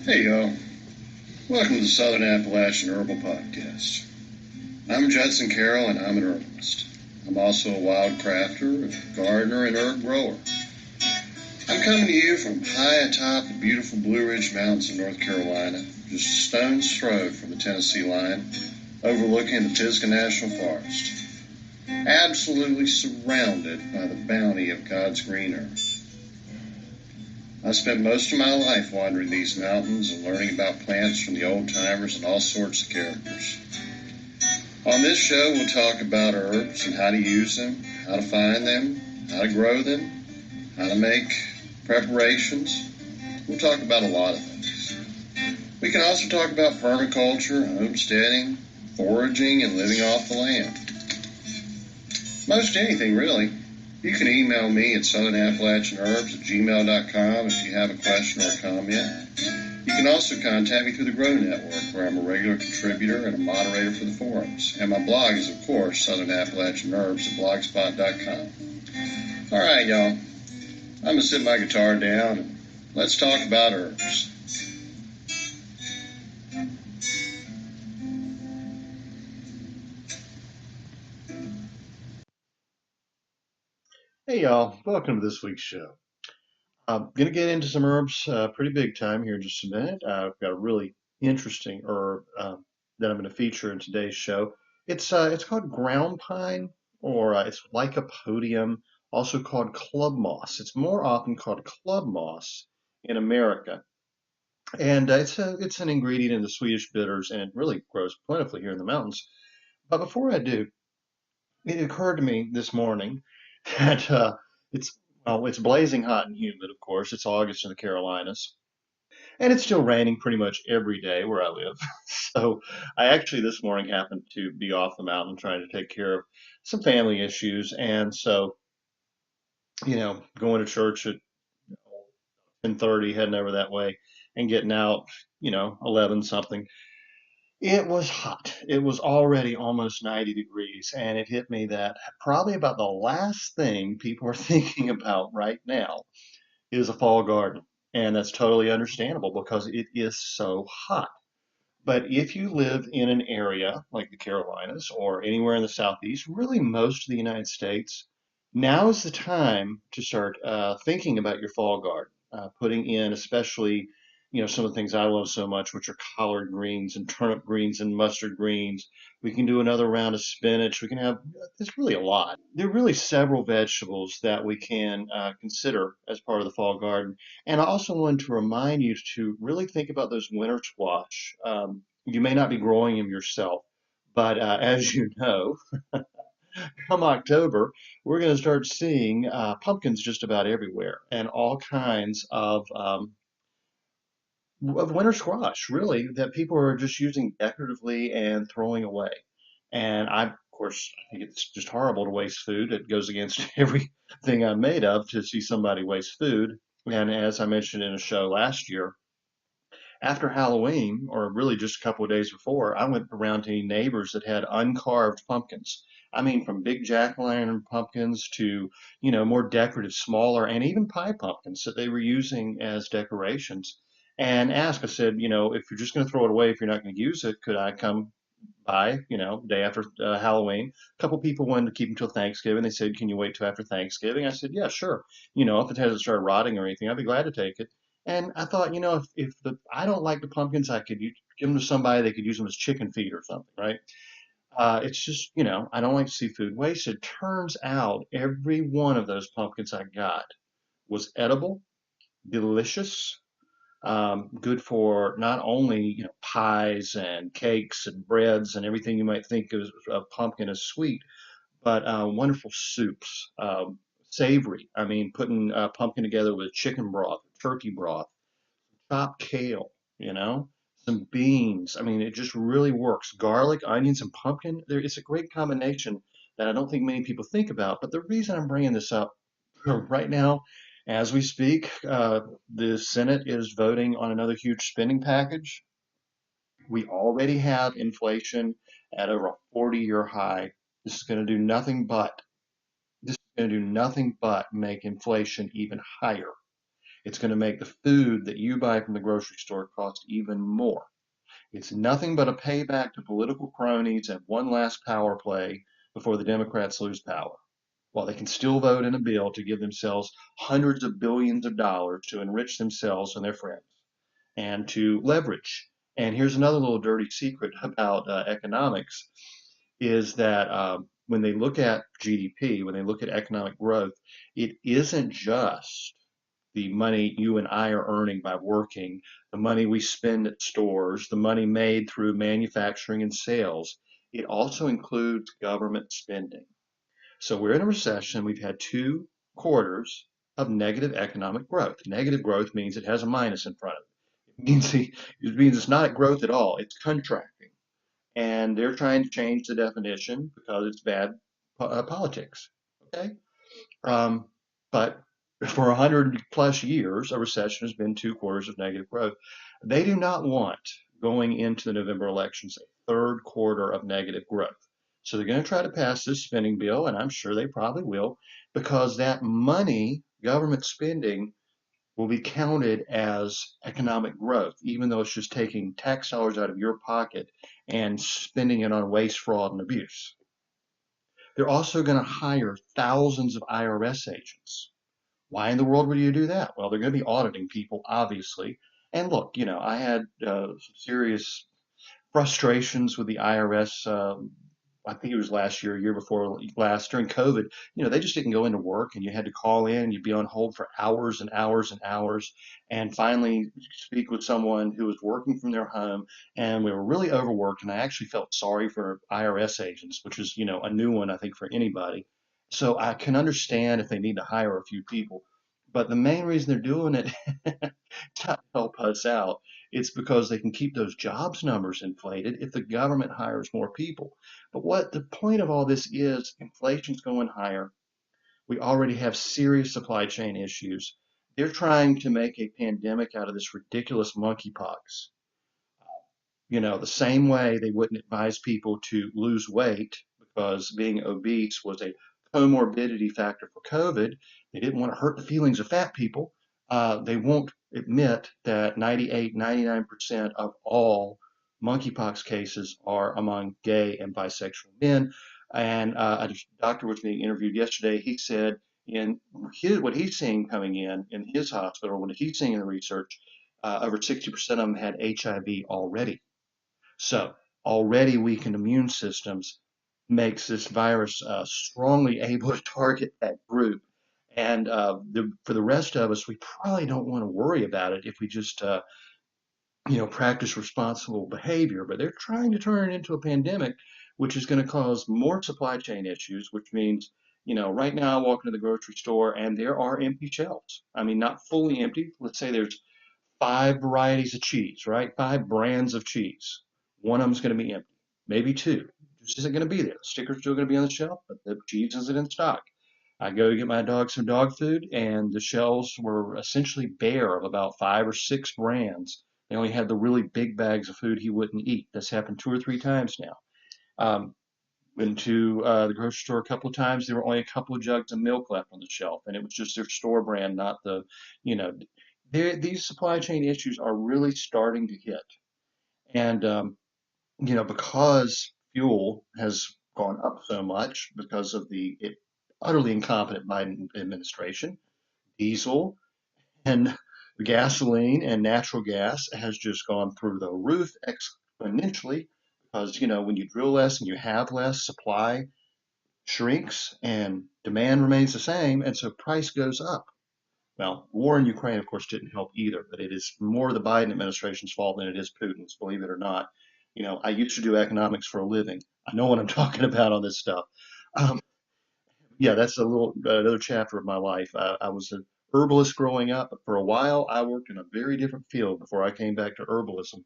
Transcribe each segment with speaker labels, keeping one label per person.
Speaker 1: Hey y'all, welcome to the Southern Appalachian Herbal Podcast. I'm Judson Carroll and I'm an herbalist. I'm also a wild crafter, a gardener, and herb grower. I'm coming to you from high atop the beautiful Blue Ridge Mountains of North Carolina, just a stone's throw from the Tennessee line, overlooking the Pisgah National Forest. Absolutely surrounded by the bounty of God's green earth. I spent most of my life wandering these mountains and learning about plants from the old timers and all sorts of characters. On this show, we'll talk about herbs and how to use them, how to find them, how to grow them, how to make preparations. We'll talk about a lot of things. We can also talk about permaculture, homesteading, foraging, and living off the land. Most anything, really. You can email me at southern-appalachian-herbs@gmail.com if you have a question or a comment. You can also contact me through the Grow Network, where I'm a regular contributor and a moderator for the forums. And my blog is, of course, southern-appalachian-herbs@blogspot.com. All right, y'all. I'm going to sit my guitar down and let's talk about herbs.
Speaker 2: Hey y'all, welcome to this week's show. I'm going to get into some herbs pretty big time here in just a minute. I've got a really interesting herb that I'm going to feature in today's show. It's called ground pine, or it's lycopodium, also called club moss. It's more often called club moss in America, and it's an ingredient in the Swedish bitters, and it really grows plentifully here in the mountains. But before I do, it occurred to me this morning that it's it's blazing hot and humid, of course. It's August in the Carolinas, and it's still raining pretty much every day where I live. So I actually this morning happened to be off the mountain trying to take care of some family issues, and so going to church at 10:30, heading over that way, and getting out 11 something. It was hot. It was already almost 90 degrees, and it hit me that probably about the last thing people are thinking about right now is a fall garden. And that's totally understandable because it is so hot. But if you live in an area like the Carolinas or anywhere in the Southeast, really most of the United States, now is the time to start thinking about your fall garden, putting in especially, some of the things I love so much, which are collard greens and turnip greens and mustard greens. We can do another round of spinach. We can have, there's really a lot. There are really several vegetables that we can consider as part of the fall garden. And I also wanted to remind you to really think about those winter squash. You may not be growing them yourself, but as you know, come October, we're going to start seeing pumpkins just about everywhere and all kinds of winter squash, really, that people are just using decoratively and throwing away. And of course, I think it's just horrible to waste food. It goes against everything I'm made of to see somebody waste food. And as I mentioned in a show last year, after Halloween, or really just a couple of days before, I went around to neighbors that had uncarved pumpkins. I mean, from big jack-o'-lantern pumpkins to, more decorative, smaller, and even pie pumpkins that they were using as decorations. And asked, I said, if you're just going to throw it away, if you're not going to use it, could I come by, day after Halloween? A couple people wanted to keep until Thanksgiving. They said, can you wait till after Thanksgiving? I said, yeah, sure. If it hasn't started rotting or anything, I'd be glad to take it. And I thought, if I don't like the pumpkins, I could give them to somebody. They could use them as chicken feed or something, right? It's just, I don't like to see food wasted. Turns out every one of those pumpkins I got was edible, delicious, good for not only, pies and cakes and breads and everything you might think of a pumpkin as sweet, but wonderful soups, savory. I mean, putting pumpkin together with chicken broth, turkey broth, chopped kale, you know, some beans. I mean, it just really works. Garlic, onions, and pumpkin. It's a great combination that I don't think many people think about. But the reason I'm bringing this up right now, as we speak, the Senate is voting on another huge spending package. We already have inflation at over a 40-year high. This is going to do nothing but make inflation even higher. It's going to make the food that you buy from the grocery store cost even more. It's nothing but a payback to political cronies and one last power play before the Democrats lose power. While they can still vote in a bill to give themselves hundreds of billions of dollars to enrich themselves and their friends and to leverage. And here's another little dirty secret about economics is that when they look at GDP, when they look at economic growth, it isn't just the money you and I are earning by working, the money we spend at stores, the money made through manufacturing and sales. It also includes government spending. So we're in a recession. We've had 2 quarters of negative economic growth. Negative growth means it has a minus in front of it. It means it's not growth at all. It's contracting. And they're trying to change the definition because it's bad politics. Okay? Um, but for 100 plus years, a recession has been 2 quarters of negative growth. They do not want going into the November elections a third quarter of negative growth. So they're going to try to pass this spending bill, and I'm sure they probably will, because that money, government spending, will be counted as economic growth, even though it's just taking tax dollars out of your pocket and spending it on waste, fraud, and abuse. They're also going to hire thousands of IRS agents. Why in the world would you do that? Well, they're going to be auditing people, obviously. And look, I had some serious frustrations with the IRS. I think it was last year, year before last, during COVID. They just didn't go into work, and you had to call in. You'd be on hold for hours and hours and hours, and finally speak with someone who was working from their home. And we were really overworked, and I actually felt sorry for IRS agents, which is a new one I think for anybody. So I can understand if they need to hire a few people, but the main reason they're doing it to help us out. It's because they can keep those jobs numbers inflated if the government hires more people. But what the point of all this is, inflation's going higher. We already have serious supply chain issues. They're trying to make a pandemic out of this ridiculous monkeypox. The same way they wouldn't advise people to lose weight because being obese was a comorbidity factor for COVID. They didn't want to hurt the feelings of fat people. They won't admit that 98, 99% of all monkeypox cases are among gay and bisexual men. And a doctor was being interviewed yesterday. He said what he's seeing coming in his hospital, what he's seeing in the research, over 60% of them had HIV already. So already weakened immune systems makes this virus strongly able to target that group. And for the rest of us, we probably don't want to worry about it if we just, practice responsible behavior. But they're trying to turn it into a pandemic, which is going to cause more supply chain issues, which means, right now I walk into the grocery store and there are empty shelves. I mean, not fully empty. Let's say there's 5 varieties of cheese, right? 5 brands of cheese. One of them's going to be empty, maybe two. Just isn't going to be there. The sticker's still going to be on the shelf, but the cheese isn't in stock. I go to get my dog some dog food, and the shelves were essentially bare of about 5 or 6 brands. They only had the really big bags of food he wouldn't eat. That's happened 2 or 3 times now. Went to the grocery store a couple of times. There were only a couple of jugs of milk left on the shelf, and it was just their store brand, not the, you know, these supply chain issues are really starting to hit. And, because fuel has gone up so much because of the utterly incompetent Biden administration, diesel and gasoline and natural gas has just gone through the roof exponentially because, when you drill less and you have less, supply shrinks and demand remains the same, and so price goes up. Well, war in Ukraine, of course, didn't help either, but it is more the Biden administration's fault than it is Putin's, believe it or not. I used to do economics for a living. I know what I'm talking about on this stuff. Um, yeah, that's another chapter of my life. I was an herbalist growing up, but for a while I worked in a very different field before I came back to herbalism.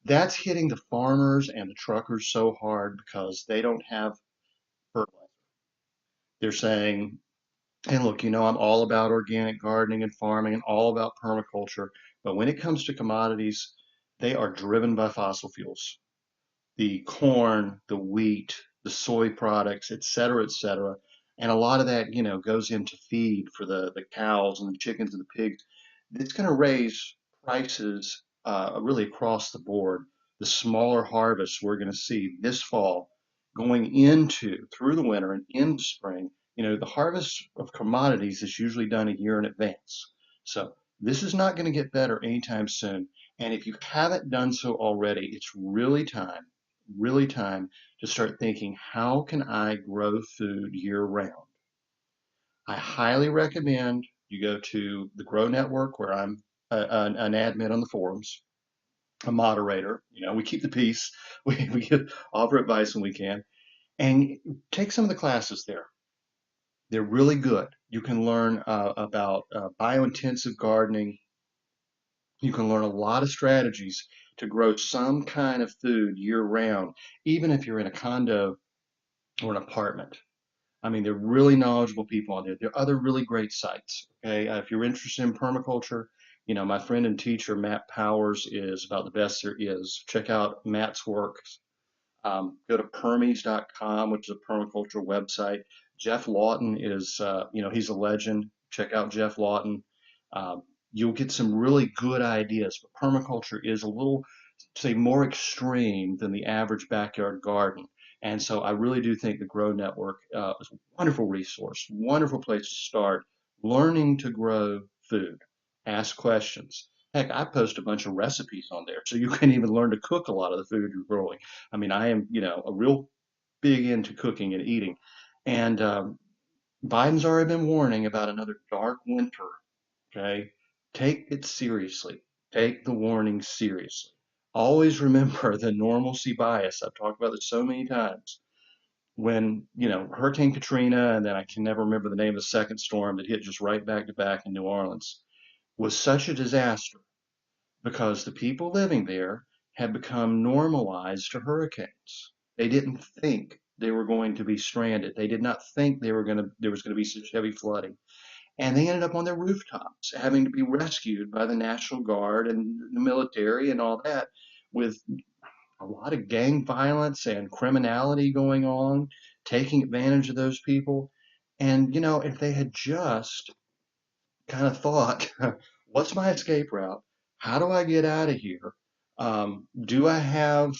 Speaker 2: That's hitting the farmers and the truckers so hard because they don't have fertilizer. They're saying, and look, I'm all about organic gardening and farming and all about permaculture. But when it comes to commodities, they are driven by fossil fuels. The corn, the wheat, the soy products, et cetera, et cetera. And a lot of that, goes into feed for the cows and the chickens and the pigs. It's going to raise prices really across the board. The smaller harvests we're going to see this fall going into through the winter and into spring. The harvest of commodities is usually done a year in advance. So this is not going to get better anytime soon. And if you haven't done so already, it's really time to start thinking, how can I grow food year round? I highly recommend you go to the Grow Network, where I'm an admin on the forums, a moderator. We keep the peace. We offer advice when we can, and take some of the classes there. They're really good. You can learn about biointensive gardening. You can learn a lot of strategies to grow some kind of food year round, even if you're in a condo or an apartment. I mean, they're really knowledgeable people on there. There are other really great sites. Okay, if you're interested in permaculture, my friend and teacher Matt Powers is about the best there is. Check out Matt's work. Go to permies.com, which is a permaculture website. Jeff Lawton is, he's a legend. Check out Jeff Lawton. You'll get some really good ideas. But permaculture is a little, say, more extreme than the average backyard garden. And so I really do think the Grow Network is a wonderful resource, wonderful place to start learning to grow food. Ask questions. Heck, I post a bunch of recipes on there, so you can even learn to cook a lot of the food you're growing. I mean, I am, a real big into cooking and eating. And Biden's already been warning about another dark winter. Okay. Take it seriously. Take the warning seriously. Always remember the normalcy bias. I've talked about this so many times. When, Hurricane Katrina, and then I can never remember the name of the second storm that hit just right back to back in New Orleans, was such a disaster because the people living there had become normalized to hurricanes. They didn't think they were going to be stranded. They did not think there was going to be such heavy flooding. And they ended up on their rooftops having to be rescued by the National Guard and the military and all that, with a lot of gang violence and criminality going on, taking advantage of those people. And, if they had just kind of thought, what's my escape route? How do I get out of here? Do I have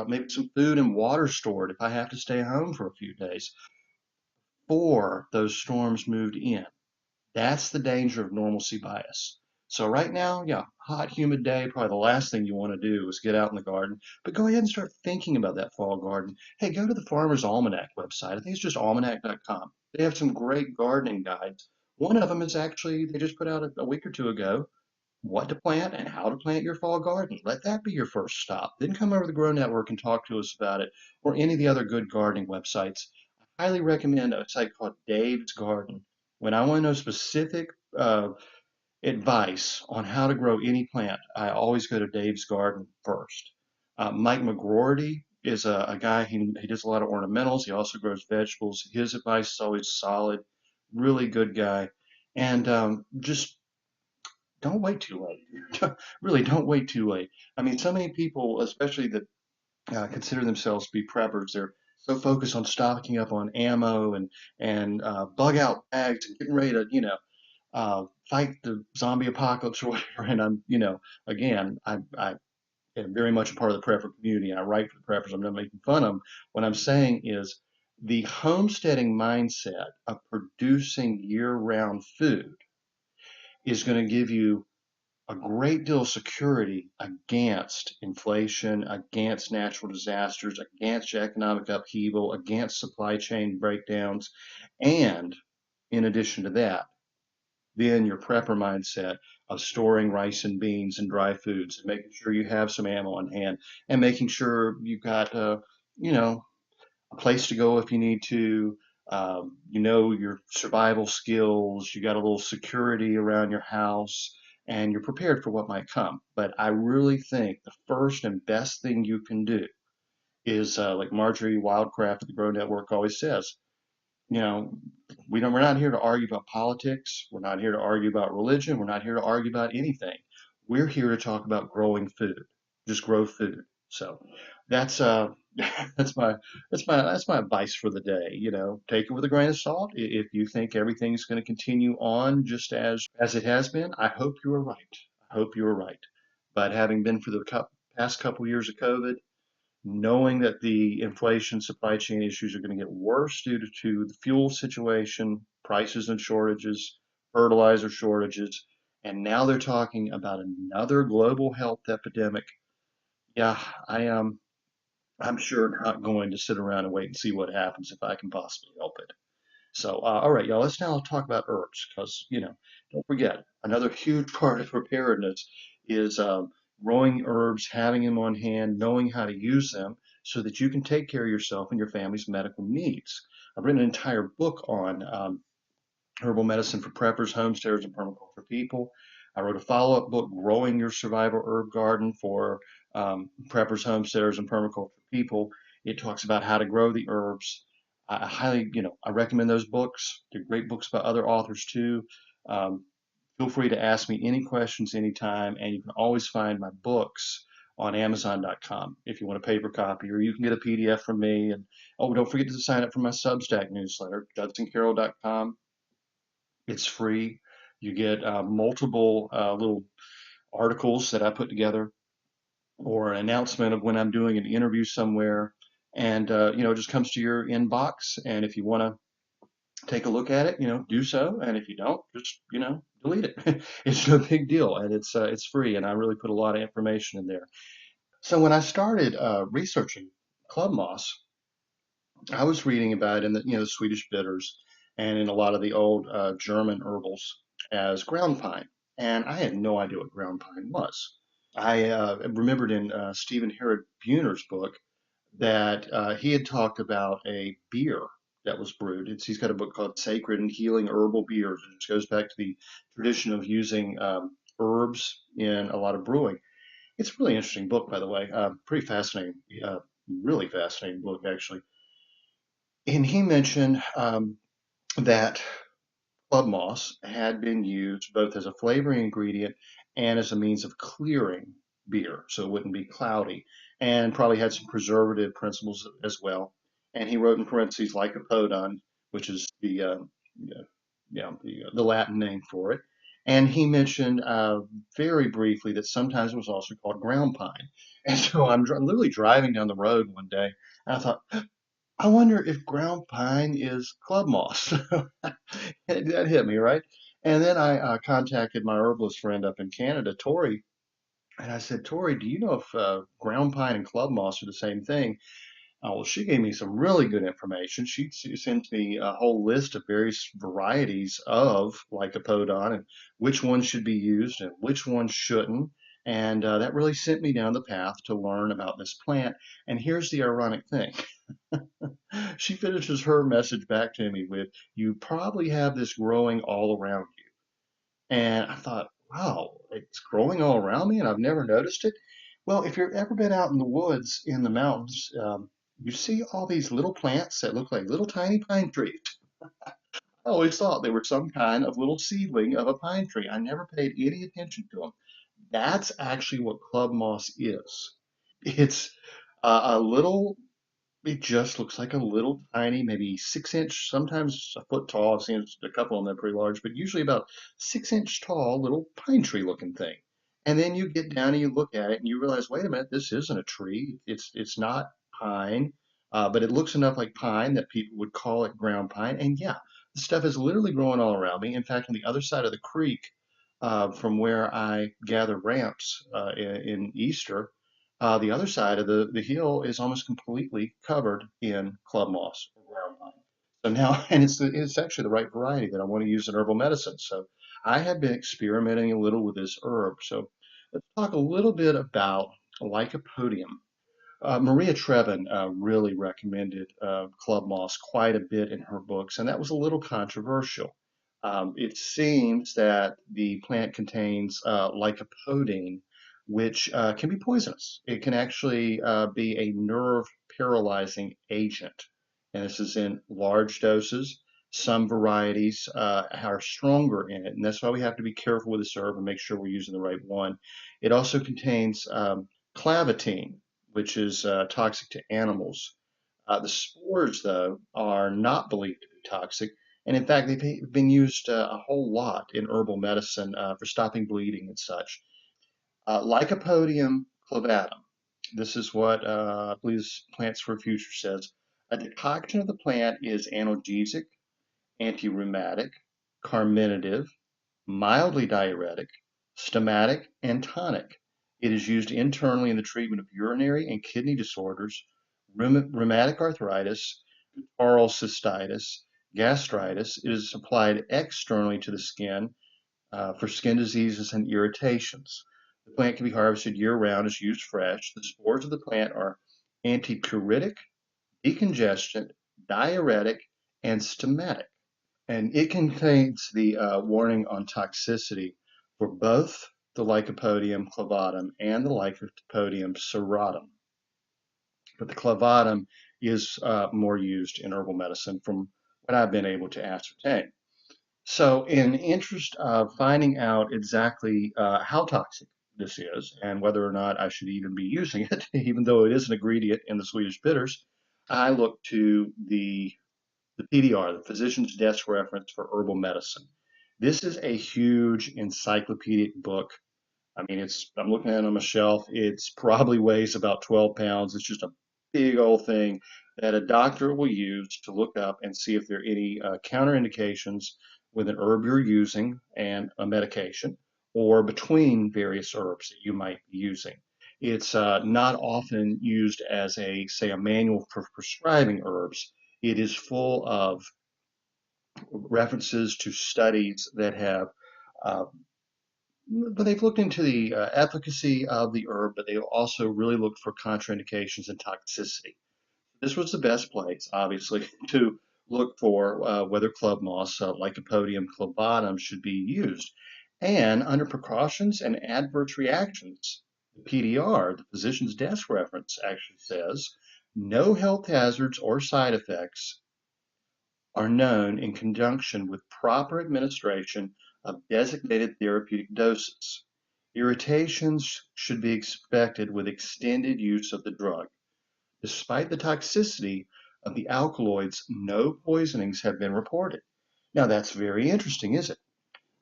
Speaker 2: maybe some food and water stored if I have to stay home for a few days before those storms moved in? That's the danger of normalcy bias. So right now, yeah, hot, humid day, probably the last thing you want to do is get out in the garden, but go ahead and start thinking about that fall garden. Hey, go to the Farmer's Almanac website. I think it's just almanac.com. They have some great gardening guides. One of them is actually, they just put out a week or two ago, what to plant and how to plant your fall garden. Let that be your first stop. Then come over to the Grow Network and talk to us about it, or any of the other good gardening websites. I highly recommend a site called Dave's Garden. When I want to know specific advice on how to grow any plant, I always go to Dave's Garden first. Mike McGroarty is a guy, he does a lot of ornamentals. He also grows vegetables. His advice is always solid, really good guy. And just don't wait too late. Really, don't wait too late. I mean, so many people, especially that consider themselves to be preppers, they're so focused on stocking up on ammo and bug out bags and getting ready to, fight the zombie apocalypse or whatever. And I'm, again, I am very much a part of the prepper community, and I write for the preppers. I'm not making fun of them. What I'm saying is the homesteading mindset of producing year-round food is going to give you a great deal of security against inflation, against natural disasters, against economic upheaval, against supply chain breakdowns. And in addition to that, then your prepper mindset of storing rice and beans and dry foods and making sure you have some ammo on hand and making sure you've got, you know, a place to go if you need to. Your survival skills, you got a little security around your house, and you're prepared for what might come. But I really think the first and best thing you can do is, like Marjorie Wildcraft at the Grow Network always says, you know, we're not here to argue about politics. We're not here to argue about religion. We're not here to argue about anything. We're here to talk about growing food. Just grow food. So that's that's my advice for the day. Take it with a grain of salt. If you think everything's going to continue on just as it has been, I hope you are right. I hope you are right. But having been through the past couple years of COVID, knowing that the inflation supply chain issues are going to get worse due to the fuel situation, prices and shortages, fertilizer shortages, and now they're talking about another global health epidemic. Yeah, I am. I'm sure not going to sit around and wait and see what happens if I can possibly help it. So, all right, y'all, let's now talk about herbs because, don't forget, another huge part of preparedness is growing herbs, having them on hand, knowing how to use them so that you can take care of yourself and your family's medical needs. I've written an entire book on herbal medicine for preppers, homesteaders, and permaculture people. I wrote a follow-up book, Growing Your Survival Herb Garden for preppers, homesteaders, and permaculture people. It talks about how to grow the herbs. I highly, I recommend those books. They're great books by other authors too. Um, Feel free to ask me any questions anytime, and you can always find my books on Amazon.com if you want a paper copy, or you can get a PDF from me. And oh, don't forget to sign up for my Substack newsletter, judsoncarroll.com. It's free. You get multiple little articles that I put together or an announcement of when I'm doing an interview somewhere. And, it just comes to your inbox. And if you want to take a look at it, do so. And if you don't, just, delete it. It's no big deal. And it's free. And I really put a lot of information in there. So when I started researching club moss, I was reading about it in the Swedish bitters and in a lot of the old German herbals as ground pine, and I had no idea what ground pine was. I remembered in Stephen Herod Buhner's book that he had talked about a beer that was brewed. He's got a book called Sacred and Healing Herbal Beers, which goes back to the tradition of using herbs in a lot of brewing. It's a really interesting book, by the way. Pretty fascinating, really fascinating book, actually. And he mentioned that club moss had been used both as a flavoring ingredient and as a means of clearing beer so it wouldn't be cloudy, and probably had some preservative principles as well. And he wrote in parentheses lycopodon, which is the Latin name for it. And he mentioned very briefly that sometimes it was also called ground pine. And so I'm literally driving down the road one day, and I thought, I wonder if ground pine is club moss. That hit me, right? And then I contacted my herbalist friend up in Canada, Tori, and I said, Tori, do you know if ground pine and club moss are the same thing? Well, she gave me some really good information. She sent me a whole list of various varieties of lycopodon and which ones should be used and which ones shouldn't. And that really sent me down the path to learn about this plant. And here's the ironic thing. She finishes her message back to me with, you probably have this growing all around you. And I thought, wow, it's growing all around me and I've never noticed it. Well, if you've ever been out in the woods, in the mountains, you see all these little plants that look like little tiny pine trees. I always thought they were some kind of little seedling of a pine tree. I never paid any attention to them. That's actually what club moss is. It's a little It just looks like a little tiny, maybe 6 inch, sometimes a foot tall. I've seen a couple of them that are pretty large, but usually about 6 inch tall little pine tree looking thing. And then you get down and you look at it and you realize, wait a minute, this isn't a tree. It's not pine, but it looks enough like pine that people would call it ground pine. And yeah, the stuff is literally growing all around me. In fact, on the other side of the creek, from where I gather ramps in Easter, the other side of the hill is almost completely covered in club moss or ground pine. So now, and it's actually the right variety that I want to use in herbal medicine. So I have been experimenting a little with this herb. So let's talk a little bit about lycopodium. Maria Trevin really recommended club moss quite a bit in her books, and that was a little controversial. It seems that the plant contains lycopodine, which can be poisonous. It can actually be a nerve paralyzing agent, and this is in large doses. Some varieties are stronger in it, and that's why we have to be careful with this herb and make sure we're using the right one. It also contains clavitine, which is toxic to animals. The spores, though, are not believed to be toxic, and in fact, they've been used a whole lot in herbal medicine for stopping bleeding and such. Lycopodium clavatum. This is what I believe Plants for Future says. A decoction of the plant is analgesic, anti-rheumatic, carminative, mildly diuretic, stomatic, and tonic. It is used internally in the treatment of urinary and kidney disorders, rheumatic arthritis, oral cystitis, gastritis. It is applied externally to the skin for skin diseases and irritations. The plant can be harvested year-round, is used fresh. The spores of the plant are antipyretic, decongestant, diuretic, and stomatic. And it contains the warning on toxicity for both the Lycopodium clavatum and the Lycopodium serratum. But the clavatum is more used in herbal medicine from what I've been able to ascertain. So, in interest of finding out exactly how toxic this is and whether or not I should even be using it, even though it is an ingredient in the Swedish bitters, I look to the PDR, the Physician's Desk Reference for Herbal Medicine. This is a huge encyclopedic book. I mean, I'm looking at it on my shelf. It's probably weighs about 12 pounds. It's just a big old thing that a doctor will use to look up and see if there are any counterindications with an herb you're using and a medication, or between various herbs that you might be using. It's not often used as say, a manual for prescribing herbs. It is full of references to studies that have uh, but they've looked into the efficacy of the herb, but they also really looked for contraindications and toxicity. This was the best place, obviously, to look for whether club moss, Lycopodium clavatum, should be used. And under precautions and adverse reactions, the PDR, the physician's desk reference, actually says no health hazards or side effects are known in conjunction with proper administration of designated therapeutic doses. Irritations should be expected with extended use of the drug. Despite the toxicity of the alkaloids, no poisonings have been reported. Now, that's very interesting, isn't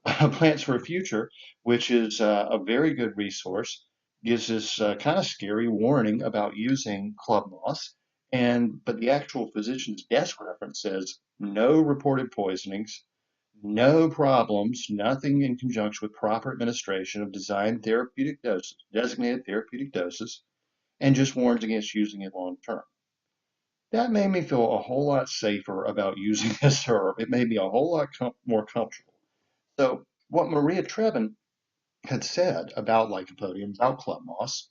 Speaker 2: it? Plants for a Future, which is a very good resource, gives this kind of scary warning about using club moss. But the actual physician's desk reference says no reported poisonings, no problems, nothing in conjunction with proper administration of designed therapeutic doses, designated therapeutic doses, and just warns against using it long term. That made me feel a whole lot safer about using this herb. It made me a whole lot more comfortable. So, what Maria Trevin had said about Lycopodium, about club moss,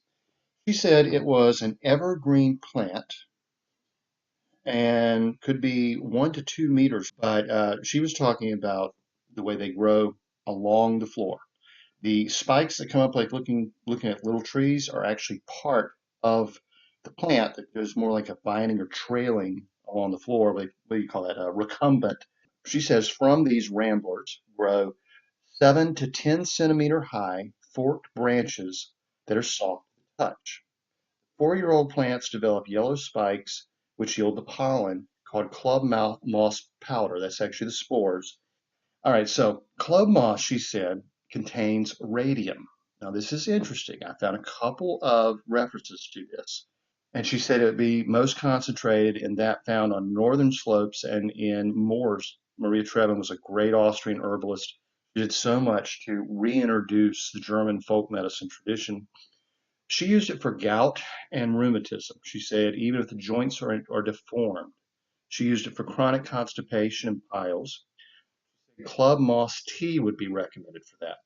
Speaker 2: she said it was an evergreen plant and could be 1 to 2 meters. But she was talking about the way they grow along the floor. The spikes that come up like looking at little trees are actually part of the plant that goes more like a vining or trailing along the floor. What do you call that? Recumbent. She says from these ramblers grow 7 to 10 centimeter high forked branches that are soft to touch. 4-year-old plants develop yellow spikes which yield the pollen called club moss powder. That's actually the spores. All right, so club moss, she said, contains radium. Now, this is interesting. I found a couple of references to this. And she said it would be most concentrated in that found on northern slopes and in moors. Maria Trevin was a great Austrian herbalist who did so much to reintroduce the German folk medicine tradition. She used it for gout and rheumatism. She said even if the joints are deformed. She used it for chronic constipation and piles. Club moss tea would be recommended for that.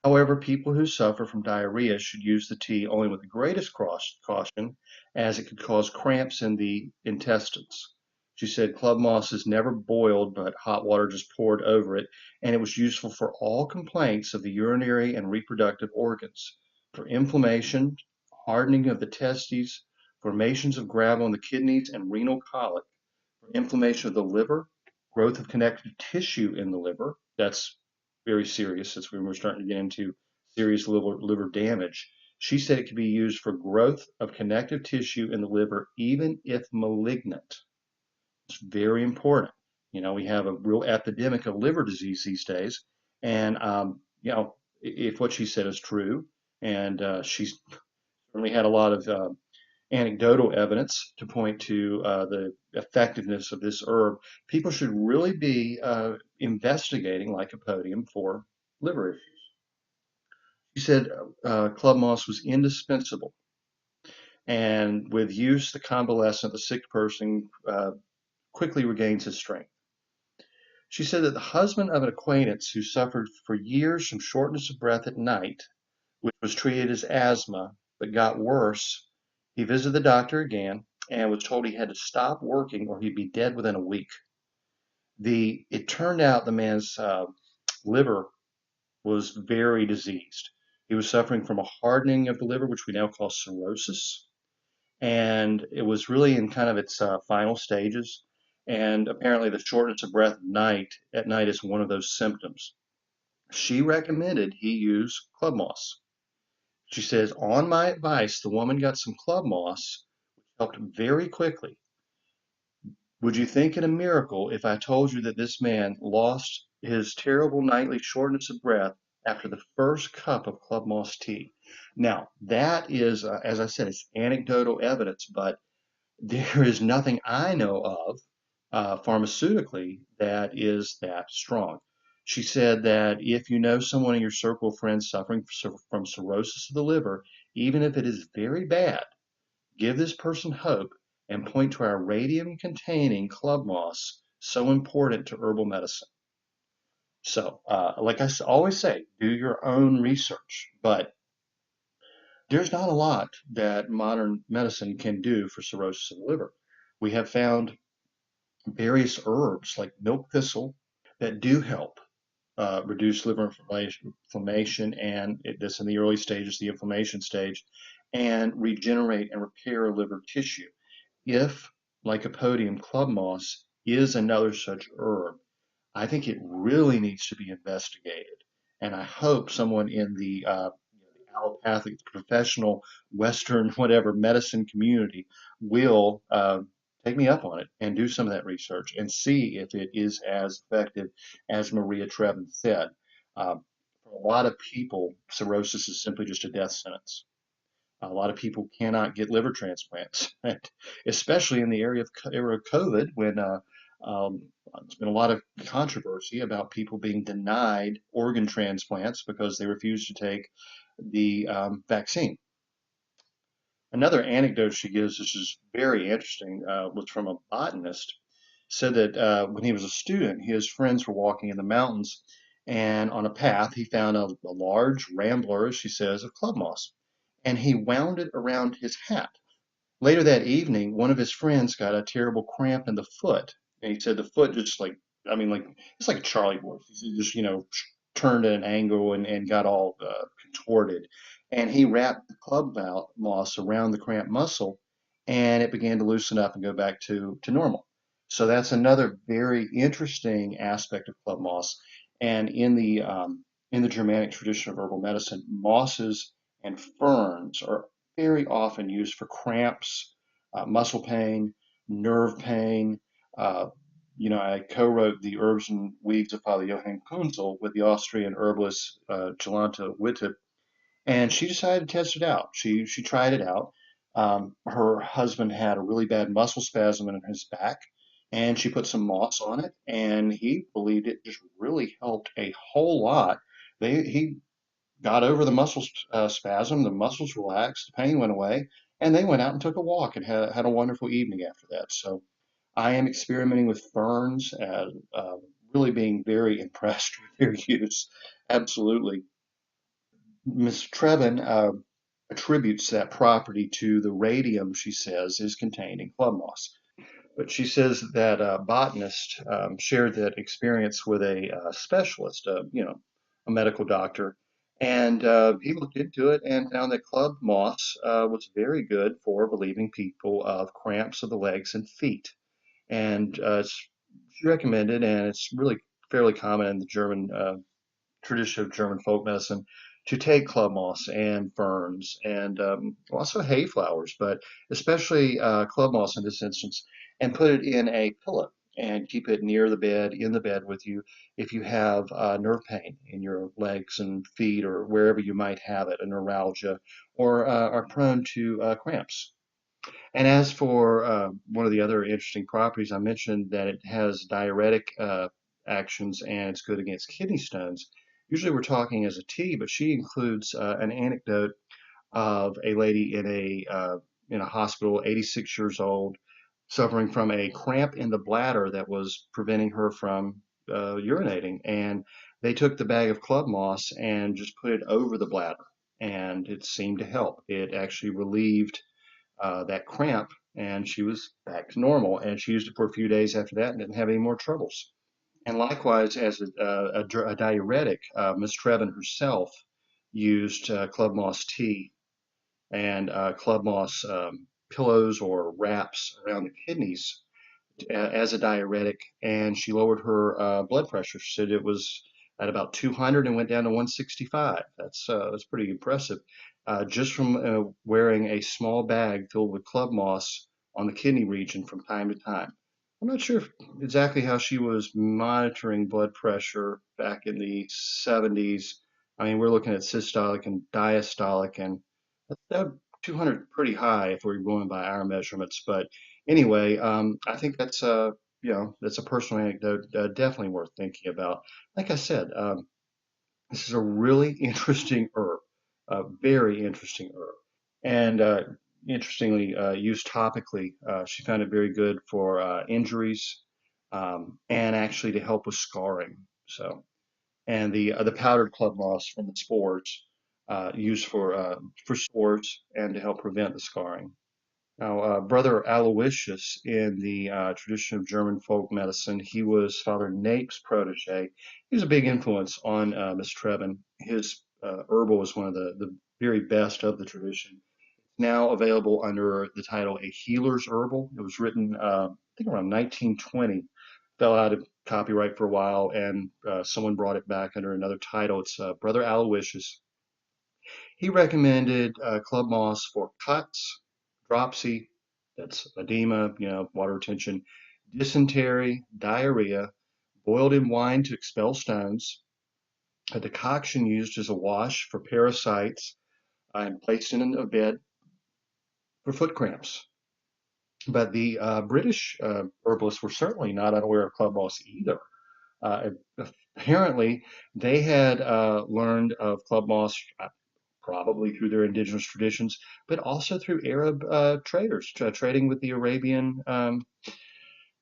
Speaker 2: However, people who suffer from diarrhea should use the tea only with the greatest caution, as it could cause cramps in the intestines. She said club moss is never boiled, but hot water just poured over it, and it was useful for all complaints of the urinary and reproductive organs, for inflammation, hardening of the testes, formations of gravel in the kidneys, and renal colic, for inflammation of the liver, growth of connective tissue in the liver. That's very serious since we're starting to get into serious liver damage. She said it could be used for growth of connective tissue in the liver, even if malignant. It's very important. We have a real epidemic of liver disease these days, and if what she said is true, and she's certainly had a lot of anecdotal evidence to point to the effectiveness of this herb, people should really be investigating lycopodium for liver issues. She said club moss was indispensable, and with use, the convalescent, the sick person, quickly regains his strength. She said that the husband of an acquaintance who suffered for years from shortness of breath at night, which was treated as asthma, but got worse, he visited the doctor again and was told he had to stop working or he'd be dead within a week. It turned out the man's liver was very diseased. He was suffering from a hardening of the liver, which we now call cirrhosis, and it was really in kind of its final stages. And apparently, the shortness of breath at night is one of those symptoms. She recommended he use club moss. She says, on my advice, the woman got some club moss, which helped very quickly. Would you think it a miracle if I told you that this man lost his terrible nightly shortness of breath after the first cup of club moss tea? Now, that is, as I said, it's anecdotal evidence, but there is nothing I know of pharmaceutically that is that strong. She said that if you know someone in your circle of friends suffering from cirrhosis of the liver, even if it is very bad, give this person hope and point to our radium-containing club moss, so important to herbal medicine. So, like I always say, do your own research, but there's not a lot that modern medicine can do for cirrhosis of the liver. We have found various herbs like milk thistle that do help reduce liver inflammation, and this in the early stages, the inflammation stage, and regenerate and repair liver tissue. If Lycopodium club moss is another such herb, I think it really needs to be investigated. And I hope someone in the allopathic, professional, Western, whatever medicine community will take me up on it and do some of that research and see if it is as effective as Maria Trevin said. For a lot of people, cirrhosis is simply just a death sentence. A lot of people cannot get liver transplants, especially in the era of COVID when there's been a lot of controversy about people being denied organ transplants because they refuse to take the vaccine. Another anecdote she gives, which is very interesting, was from a botanist. Said that when he was a student, his friends were walking in the mountains, and on a path he found a large rambler, as she says, of club moss, and he wound it around his hat. Later that evening, one of his friends got a terrible cramp in the foot, and he said the foot just like, I mean, like it's like a Charlie horse. He just, turned at an angle and got all contorted. And he wrapped the club moss around the cramped muscle, and it began to loosen up and go back to normal. So that's another very interesting aspect of club moss. And in the Germanic tradition of herbal medicine, mosses and ferns are very often used for cramps, muscle pain, nerve pain. Uh, I co-wrote the Herbs and Weeds of Father Johann Kunzel with the Austrian herbalist Jolanta Witte, and she decided to test it out. She tried it out. Her husband had a really bad muscle spasm in his back, and she put some moss on it, and he believed it just really helped a whole lot. He got over the muscle spasm, the muscles relaxed, the pain went away, and they went out and took a walk and had a wonderful evening after that. So I am experimenting with ferns and really being very impressed with their use. Absolutely. Ms. Trevin attributes that property to the radium she says is contained in club moss. But she says that a botanist shared that experience with a specialist, a medical doctor, and he looked into it and found that club moss was very good for relieving people of cramps of the legs and feet. And she recommended, and it's really fairly common in the German tradition of German folk medicine, to take club moss and ferns and also hay flowers, but especially club moss in this instance, and put it in a pillow and keep it near the bed, in the bed with you if you have nerve pain in your legs and feet or wherever you might have it, a neuralgia, or are prone to cramps. And as for one of the other interesting properties, I mentioned that it has diuretic actions and it's good against kidney stones. Usually we're talking as a tea, but she includes an anecdote of a lady in a hospital, 86 years old, suffering from a cramp in the bladder that was preventing her from urinating. And they took the bag of club moss and just put it over the bladder, and it seemed to help. It actually relieved that cramp, and she was back to normal. And she used it for a few days after that and didn't have any more troubles. And likewise, as a diuretic, Miss Trevin herself used club moss tea and club moss pillows or wraps around the kidneys as a diuretic, and she lowered her blood pressure. She said it was at about 200 and went down to 165. That's pretty impressive, just from wearing a small bag filled with club moss on the kidney region from time to time. I'm not sure exactly how she was monitoring blood pressure back in the 70s. I mean, we're looking at systolic and diastolic, and that 200 pretty high if we're going by our measurements. But anyway, I think that's a personal anecdote, definitely worth thinking about. Like I said, this is a really interesting herb, a very interesting herb, and interestingly used topically. She found it very good for injuries and actually to help with scarring. So, and the powdered club moss from the spores used for sores and to help prevent the scarring. Now, Brother Aloysius, in the tradition of German folk medicine, he was Father Nape's protege. He was a big influence on Miss Trevin. His herbal was one of the very best of the tradition. Now available under the title A Healer's Herbal. It was written, I think, around 1920. Fell out of copyright for a while, and someone brought it back under another title. It's Brother Aloysius. He recommended club moss for cuts, dropsy, that's edema, water retention, dysentery, diarrhea, boiled in wine to expel stones, a decoction used as a wash for parasites, and placed in a bed for foot cramps. But the British herbalists were certainly not unaware of club moss either. Uh, Apparently, they had learned of club moss probably through their indigenous traditions, but also through Arab traders trading with the Arabian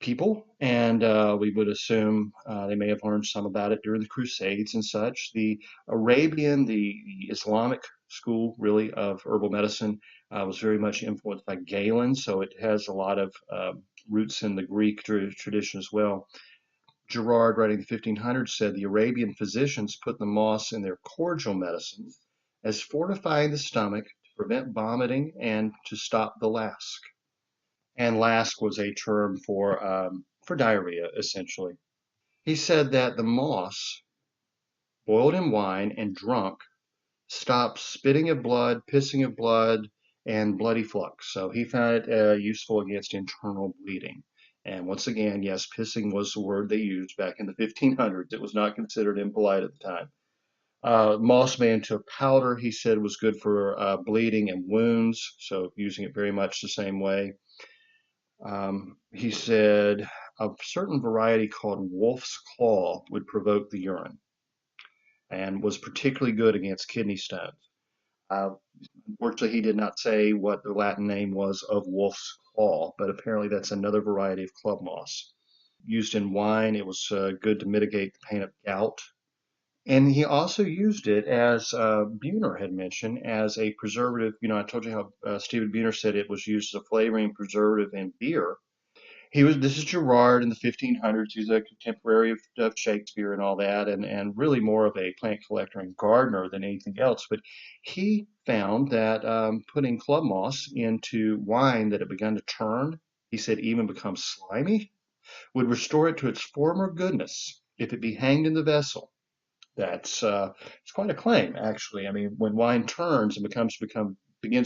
Speaker 2: people. And we would assume they may have learned some about it during the Crusades and such. The Arabian, the Islamic school, really, of herbal medicine was very much influenced by Galen, so it has a lot of roots in the Greek tradition as well. Gerard, writing the 1500s, said the Arabian physicians put the moss in their cordial medicines as fortifying the stomach to prevent vomiting and to stop the lask. And lask was a term for diarrhea, essentially. He said that the moss, boiled in wine and drunk, stops spitting of blood, pissing of blood, and bloody flux. So he found it useful against internal bleeding. And once again, yes, pissing was the word they used back in the 1500s. It was not considered impolite at the time. Moss made into a powder, he said, was good for bleeding and wounds, so using it very much the same way. He said a certain variety called wolf's claw would provoke the urine and was particularly good against kidney stones. Uh, Unfortunately, he did not say what the Latin name was of wolf's claw, but apparently that's another variety of club moss. Used in wine, it was good to mitigate the pain of gout. And he also used it, as Buhner had mentioned, as a preservative. I told you how Stephen Buhner said it was used as a flavoring preservative in beer. This is Gerard in the 1500s. He's a contemporary of Shakespeare and all that, and really more of a plant collector and gardener than anything else. But he found that putting club moss into wine that had begun to turn, he said even become slimy, would restore it to its former goodness if it be hanged in the vessel. That's it's quite a claim, actually. I mean, when wine turns and begins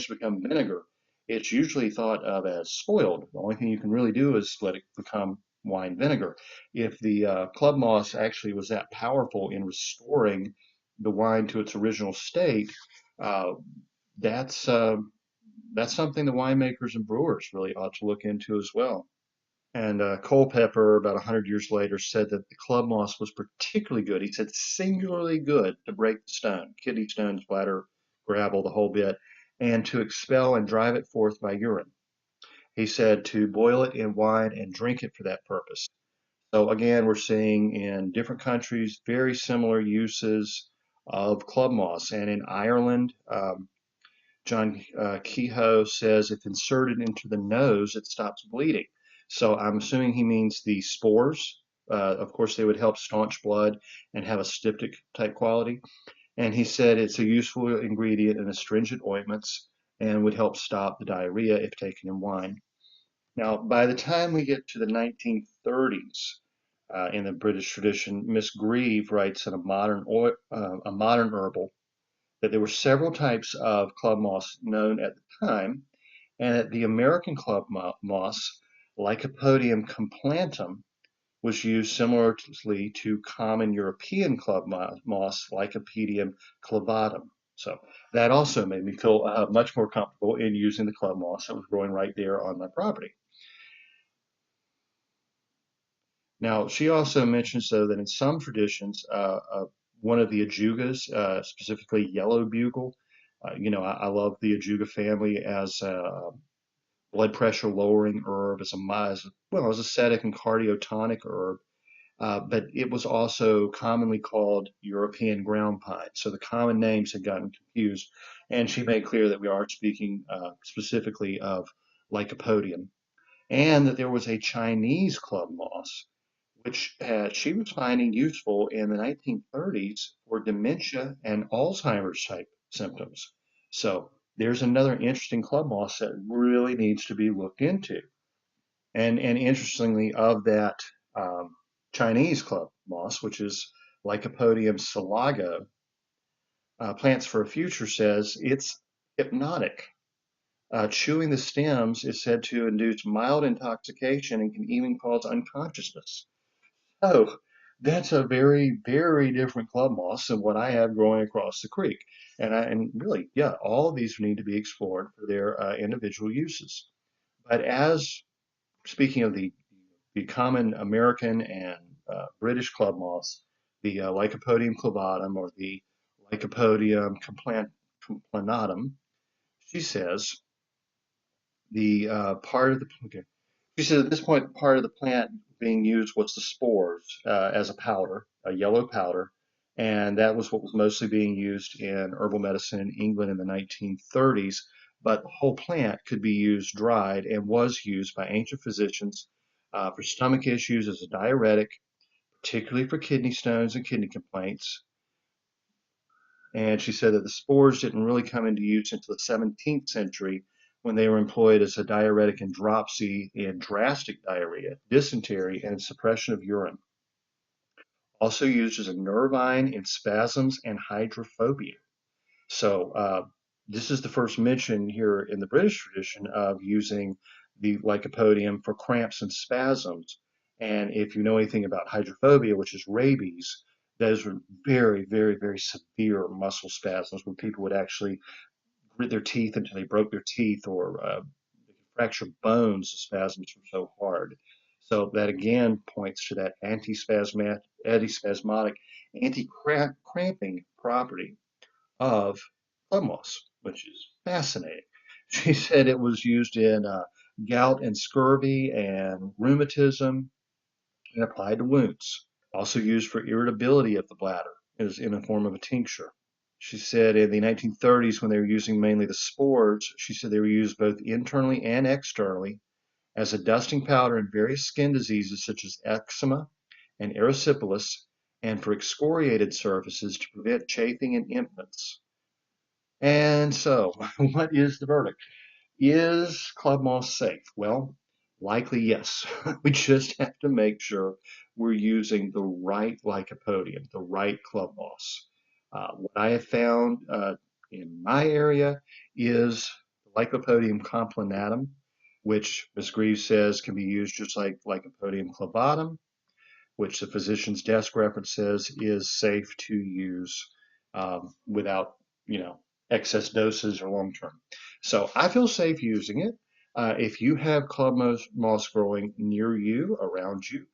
Speaker 2: to become vinegar, it's usually thought of as spoiled. The only thing you can really do is let it become wine vinegar. If the club moss actually was that powerful in restoring the wine to its original state, uh, that's uh, that's something the winemakers and brewers really ought to look into as well. And Culpeper, about 100 years later, said that the club moss was particularly good. He said singularly good to break the stone, kidney stones, bladder, gravel, the whole bit, and to expel and drive it forth by urine. He said to boil it in wine and drink it for that purpose. So again, we're seeing in different countries very similar uses of club moss. And in Ireland, John Kehoe says if inserted into the nose, it stops bleeding. So I'm assuming he means the spores. Of course, they would help staunch blood and have a styptic type quality. And he said it's a useful ingredient in astringent ointments and would help stop the diarrhea if taken in wine. Now, by the time we get to the 1930s, in the British tradition, Miss Grieve writes in a modern herbal that there were several types of club moss known at the time, and that the American club moss, Lycopodium complantum, was used similarly to common European club moss, Lycopodium clavatum. So that also made me feel much more comfortable in using the club moss that was growing right there on my property. Now, she also mentions, though, that in some traditions, one of the ajugas, specifically yellow bugle, I love the ajuga family as a blood pressure lowering herb, as ascetic and cardiotonic herb. But it was also commonly called European ground pine. So the common names had gotten confused. And she made clear that we are speaking specifically of Lycopodium, and that there was a Chinese club moss which she was finding useful in the 1930s for dementia and Alzheimer's type symptoms. So there's another interesting club moss that really needs to be looked into. And interestingly, of that Chinese club moss, which is Lycopodium selago, Plants for a Future says it's hypnotic. Chewing the stems is said to induce mild intoxication and can even cause unconsciousness. Oh, that's a very, very different club moss than what I have growing across the creek. And really, yeah, all of these need to be explored for their individual uses. But as speaking of the common American and British club moss, the Lycopodium clavatum or the Lycopodium complanatum, she says the part of the okay, she said at this point, part of the plant being used was the spores as a powder, a yellow powder, and that was what was mostly being used in herbal medicine in England in the 1930s. But the whole plant could be used dried and was used by ancient physicians for stomach issues as a diuretic, particularly for kidney stones and kidney complaints. And she said that the spores didn't really come into use until the 17th century when they were employed as a diuretic in dropsy and drastic diarrhea, dysentery, and suppression of urine. Also used as a nervine in spasms and hydrophobia. So this is the first mention here in the British tradition of using the Lycopodium for cramps and spasms. And if you know anything about hydrophobia, which is rabies, those were very, very, very severe muscle spasms where people would actually grit their teeth until they broke their teeth or fracture bones. The spasms were so hard. So that again points to that antispasmodic, anti-cramping property of club moss, which is fascinating. She said it was used in gout and scurvy and rheumatism and applied to wounds. Also used for irritability of the bladder is in the form of a tincture. She said in the 1930s, when they were using mainly the spores, she said they were used both internally and externally as a dusting powder in various skin diseases such as eczema and erysipelas, and for excoriated surfaces to prevent chafing in infants. And so, what is the verdict? Is club moss safe? Well, Likely, yes. We just have to make sure we're using the right lycopodium, the right club moss. What I have found in my area is Lycopodium complanatum, which Ms. Greaves says can be used just like Lycopodium clavatum, which the physician's desk reference says is safe to use without, you know, excess doses or long term. So I feel safe using it. If you have club moss growing near you, around you,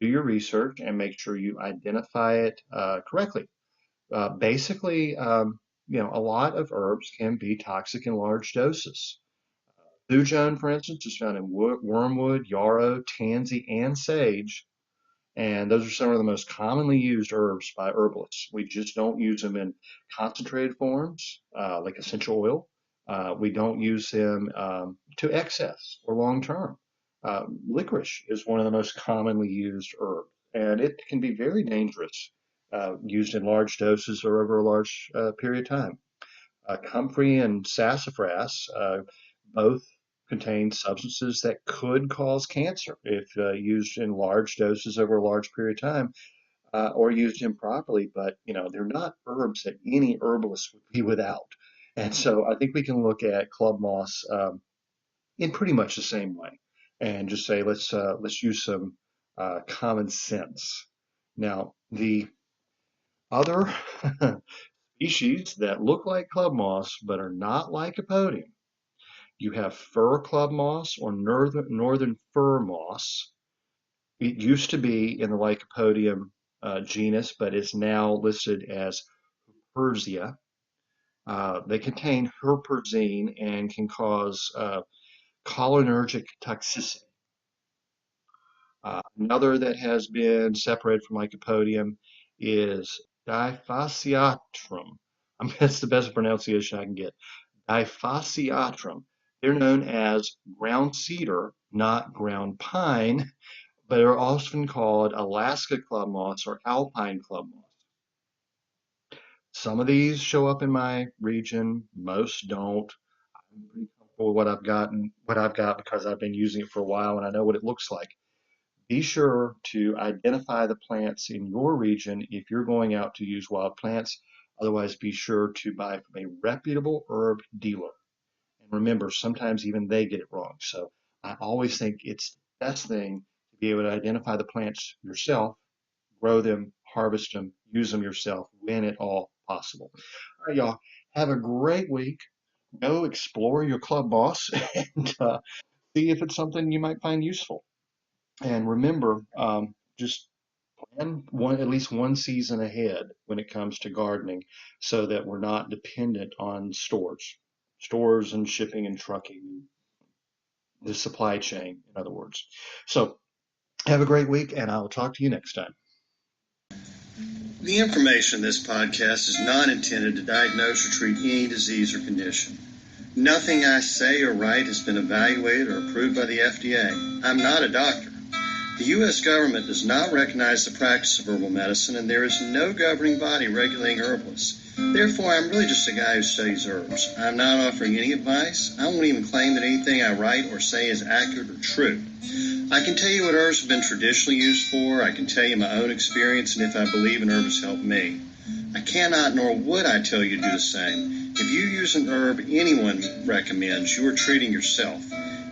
Speaker 2: do your research and make sure you identify it correctly. Basically, you know, a lot of herbs can be toxic in large doses. Thujone, for instance, is found in wormwood, yarrow, tansy, and sage, and those are some of the most commonly used herbs by herbalists. We just don't use them in concentrated forms, like essential oil. We don't use them to excess or long term. Licorice is one of the most commonly used herbs, and it can be very dangerous used in large doses or over a large period of time. Comfrey and sassafras both contain substances that could cause cancer if used in large doses over a large period of time or used improperly. But you know, they're not herbs that any herbalist would be without. And so I think we can look at club moss in pretty much the same way and just say let's use some common sense. Now, the other species that look like club moss but are not lycopodium. You have fir club moss or northern fir moss. It used to be in the Lycopodium genus, but is now listed as Persia. They contain herperzine and can cause cholinergic toxicity. Another that has been separated from Lycopodium is Diphaseatrum. That's the best pronunciation I can get. Diphaseatrum. They're known as ground cedar, not ground pine, but are often called Alaska club moss or alpine club moss. Some of these show up in my region, most don't. I'm pretty comfortable with what I've got because I've been using it for a while and I know what it looks like. Be sure to identify the plants in your region if you're going out to use wild plants. Otherwise, be sure to buy from a reputable herb dealer. And remember, sometimes even they get it wrong. So I always think it's the best thing to be able to identify the plants yourself, grow them, harvest them, use them yourself when at all possible. All right, y'all, have a great week. Go explore your club moss and see if it's something you might find useful. And remember, just plan at least one season ahead when it comes to gardening so that we're not dependent on stores and shipping and trucking, the supply chain, in other words. So have a great week, and I'll talk to you next time.
Speaker 1: The information in this podcast is not intended to diagnose or treat any disease or condition. Nothing I say or write has been evaluated or approved by the FDA. I'm not a doctor. The U.S. government does not recognize the practice of herbal medicine, and there is no governing body regulating herbalists. Therefore, I'm really just a guy who studies herbs. I'm not offering any advice. I won't even claim that anything I write or say is accurate or true. I can tell you what herbs have been traditionally used for. I can tell you my own experience and if I believe an herb has helped me. I cannot nor would I tell you to do the same. If you use an herb anyone recommends, you are treating yourself.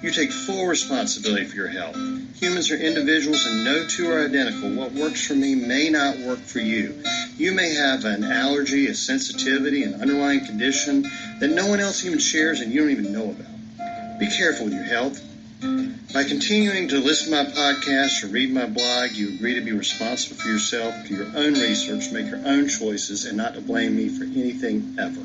Speaker 1: You take full responsibility for your health. Humans are individuals and no two are identical. What works for me may not work for you. You may have an allergy, a sensitivity, an underlying condition that no one else even shares and you don't even know about. Be careful with your health. By continuing to listen to my podcast or read my blog, you agree to be responsible for yourself, do your own research, make your own choices, and not to blame me for anything ever.